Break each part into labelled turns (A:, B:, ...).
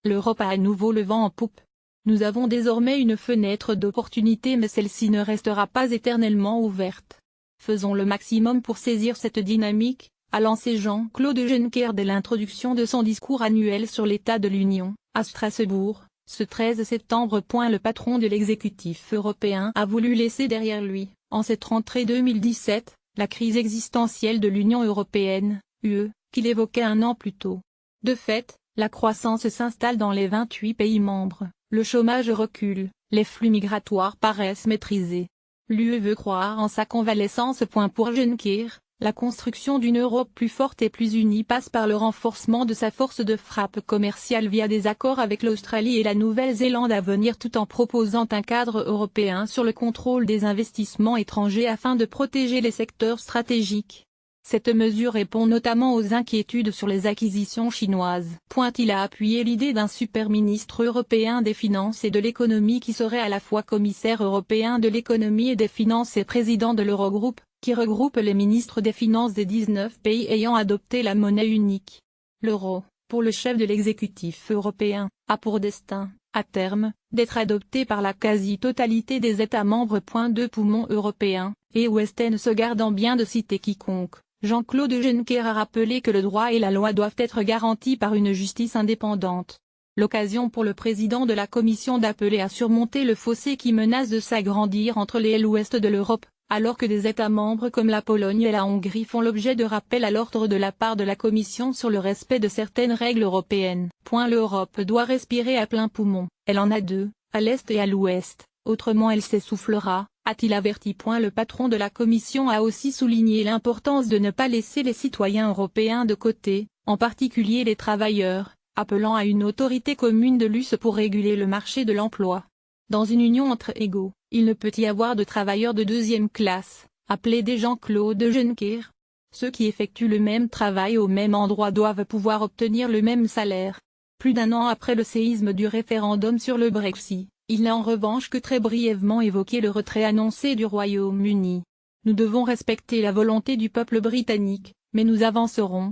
A: l'Europe a à nouveau le vent en poupe. Nous avons désormais une fenêtre d'opportunité, mais celle-ci ne restera pas éternellement ouverte. Faisons le maximum pour saisir cette dynamique, a lancé Jean-Claude Juncker dès l'introduction de son discours annuel sur l'état de l'Union, à Strasbourg, ce 13 septembre. Le patron de l'exécutif européen a voulu laisser derrière lui, en cette rentrée 2017, la crise existentielle de l'Union européenne, UE, qu'il évoquait un an plus tôt. De fait, la croissance s'installe dans les 28 pays membres, le chômage recule, les flux migratoires paraissent maîtrisés. L'UE veut croire en sa convalescence. Pour Juncker, la construction d'une Europe plus forte et plus unie passe par le renforcement de sa force de frappe commerciale via des accords avec l'Australie et la Nouvelle-Zélande à venir, tout en proposant un cadre européen sur le contrôle des investissements étrangers afin de protéger les secteurs stratégiques. Cette mesure répond notamment aux inquiétudes sur les acquisitions chinoises. Il a appuyé l'idée d'un super ministre européen des finances et de l'économie qui serait à la fois commissaire européen de l'économie et des finances et président de l'Eurogroupe, qui regroupe les ministres des finances des 19 pays ayant adopté la monnaie unique. L'euro, pour le chef de l'exécutif européen, a pour destin, à terme, d'être adopté par la quasi-totalité des États membres. Deux poumons européens, et Weston se gardant bien de citer quiconque. Jean-Claude Juncker a rappelé que le droit et la loi doivent être garantis par une justice indépendante. L'occasion pour le président de la Commission d'appeler à surmonter le fossé qui menace de s'agrandir entre les et l'ouest de l'Europe, alors que des États membres comme la Pologne et la Hongrie font l'objet de rappels à l'ordre de la part de la Commission sur le respect de certaines règles européennes. L'Europe doit respirer à plein poumon, elle en a deux, à l'est et à l'ouest, autrement elle s'essoufflera, a-t-il averti. Le patron de la Commission a aussi souligné l'importance de ne pas laisser les citoyens européens de côté, en particulier les travailleurs, appelant à une autorité commune de lutte pour réguler le marché de l'emploi. Dans une union entre égaux, il ne peut y avoir de travailleurs de deuxième classe, a plaidé Jean-Claude Juncker. Ceux qui effectuent le même travail au même endroit doivent pouvoir obtenir le même salaire. Plus d'un an après le séisme du référendum sur le Brexit, il n'a en revanche que très brièvement évoqué le retrait annoncé du Royaume-Uni. Nous devons respecter la volonté du peuple britannique, mais nous avancerons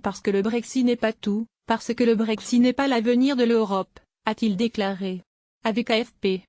A: parce que le Brexit n'est pas tout, parce que le Brexit n'est pas l'avenir de l'Europe, a-t-il déclaré. Avec AFP.